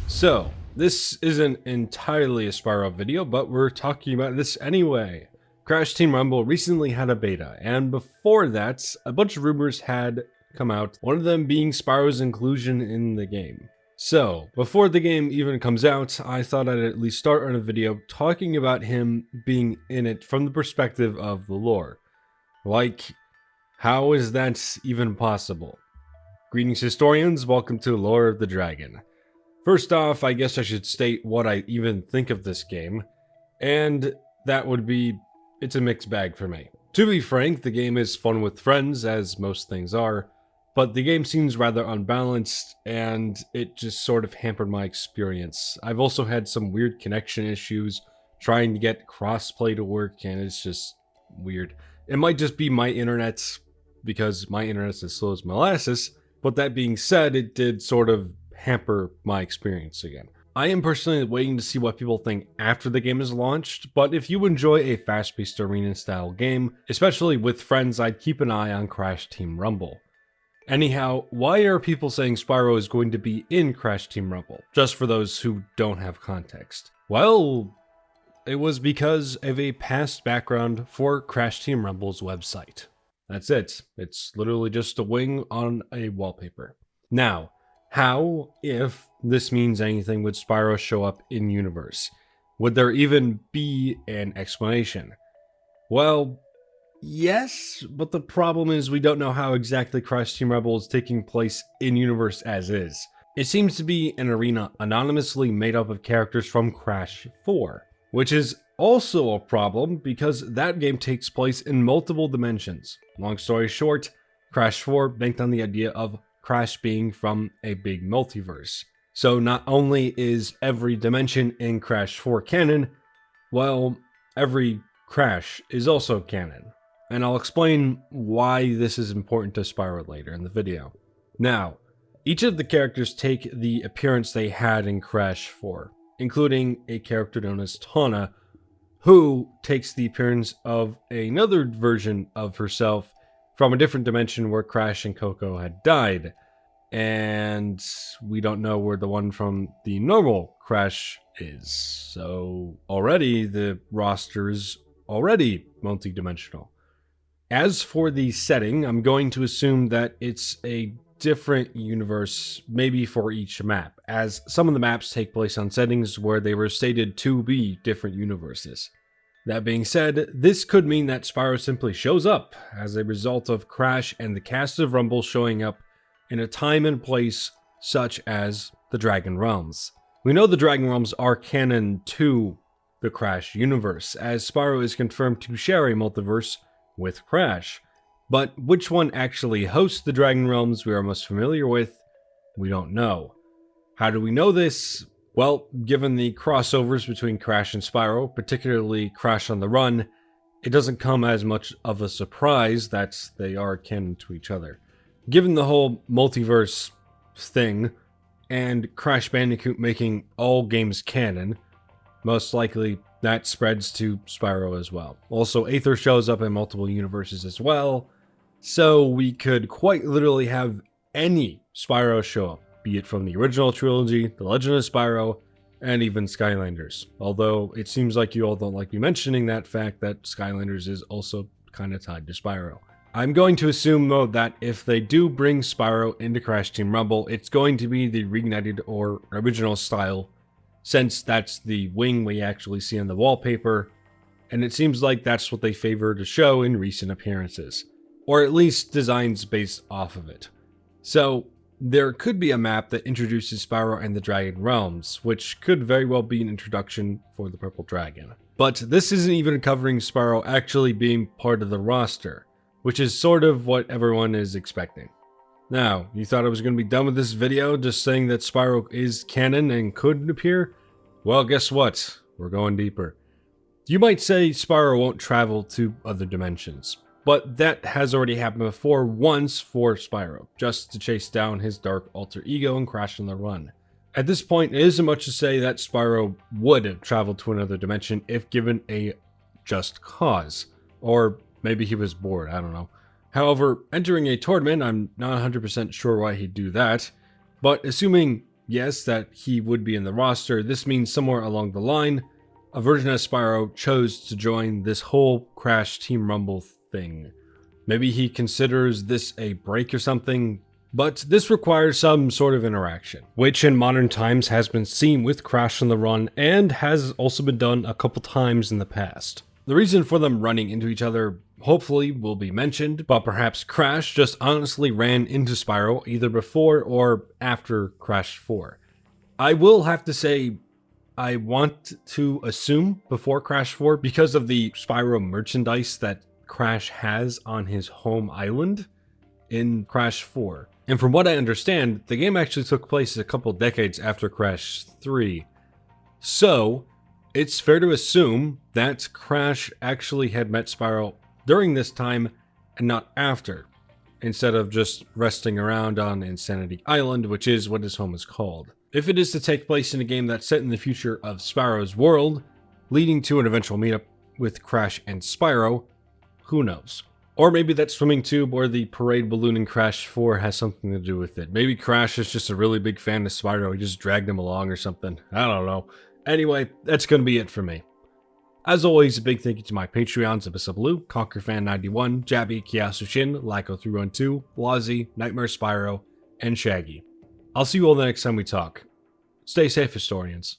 So, this isn't entirely a Spyro video, but we're talking about this anyway. Crash Team Rumble recently had a beta, and before that, a bunch of rumors had come out, one of them being Spyro's inclusion in the game. So, before the game even comes out, I thought I'd at least start on a video talking about him being in it from the perspective of the lore. Like, how is that even possible? Greetings historians, welcome to Lore of the Dragon. First off, I guess I should state what I even think of this game, and that would be, it's a mixed bag for me. To be frank, the game is fun with friends, as most things are, but the game seems rather unbalanced, and it just sort of hampered my experience. I've also had some weird connection issues trying to get crossplay to work, and it's just weird. It might just be my internet, because my internet's as slow as molasses, but that being said, it did sort of hamper my experience again. I am personally waiting to see what people think after the game is launched, but if you enjoy a fast-paced arena style game, especially with friends, I'd keep an eye on Crash Team Rumble. Anyhow, why are people saying Spyro is going to be in Crash Team Rumble? Just for those who don't have context. Well, it was because of a past background for Crash Team Rumble's website. That's it. It's literally just a wing on a wallpaper. Now, how, if this means anything, would Spyro show up in universe? Would there even be an explanation? Well, yes, but the problem is we don't know how exactly Crash Team Rebel is taking place in universe as is. It seems to be an arena anonymously made up of characters from Crash 4, which is also a problem because that game takes place in multiple dimensions. Long story short, Crash 4 banked on the idea of Crash being from a big multiverse. So not only is every dimension in Crash 4 canon, well, every Crash is also canon. And I'll explain why this is important to Spyro later in the video. Now, each of the characters take the appearance they had in Crash 4, including a character known as Tawna, who takes the appearance of another version of herself from a different dimension where Crash and Coco had died. And we don't know where the one from the normal Crash is. So already the roster is already multi-dimensional. As for the setting, I'm going to assume that it's a different universe, maybe for each map, as some of the maps take place on settings where they were stated to be different universes. That being said, this could mean that Spyro simply shows up as a result of Crash and the cast of Rumble showing up in a time and place such as the Dragon Realms. We know the Dragon Realms are canon to the Crash universe, as Spyro is confirmed to share a multiverse with Crash. But which one actually hosts the Dragon Realms we are most familiar with, we don't know. How do we know this? Well, given the crossovers between Crash and Spyro, particularly Crash on the Run, it doesn't come as much of a surprise that they are canon to each other. Given the whole multiverse thing, and Crash Bandicoot making all games canon, most likely that spreads to Spyro as well. Also, Aether shows up in multiple universes as well, so we could quite literally have any Spyro show up, be it from the original trilogy, The Legend of Spyro, and even Skylanders. Although it seems like you all don't like me mentioning that fact that Skylanders is also kind of tied to Spyro. I'm going to assume though that if they do bring Spyro into Crash Team Rumble, it's going to be the reignited or original style, since that's the wing we actually see on the wallpaper, and it seems like that's what they favor to show in recent appearances, or at least designs based off of it. So there could be a map that introduces Spyro and the Dragon Realms, which could very well be an introduction for the Purple Dragon. But this isn't even covering Spyro actually being part of the roster, which is sort of what everyone is expecting. Now, you thought I was going to be done with this video just saying that Spyro is canon and could appear? Well, guess what? We're going deeper. You might say Spyro won't travel to other dimensions, but that has already happened before once for Spyro, just to chase down his dark alter ego and Crash on the Run. At this point, it isn't much to say that Spyro would travel to another dimension if given a just cause, or maybe he was bored, I don't know. However, entering a tournament, I'm not 100% sure why he'd do that, but assuming yes, that he would be in the roster. This means somewhere along the line, a version of Spyro chose to join this whole Crash Team Rumble thing. Maybe he considers this a break or something, but this requires some sort of interaction, which in modern times has been seen with Crash on the Run and has also been done a couple times in the past. The reason for them running into each other hopefully will be mentioned, but perhaps Crash just honestly ran into Spyro either before or after Crash 4. I will have to say, I want to assume before Crash 4 because of the Spyro merchandise that Crash has on his home island in Crash 4. And from what I understand, the game actually took place a couple decades after Crash 3. So, it's fair to assume that Crash actually had met Spyro during this time and not after, instead of just resting around on Insanity Island, which is what his home is called. If it is to take place in a game that's set in the future of Spyro's world, leading to an eventual meetup with Crash and Spyro, who knows? Or maybe that swimming tube or the parade balloon in Crash 4 has something to do with it. Maybe Crash is just a really big fan of Spyro, he just dragged him along or something. I don't know. Anyway, that's gonna be it for me. As always, a big thank you to my Patreons, Abyssal Blue, ConquerFan91, Jabby, Kiasu Lyco312, Lazy, Nightmare Spyro, and Shaggy. I'll see you all the next time we talk. Stay safe, historians.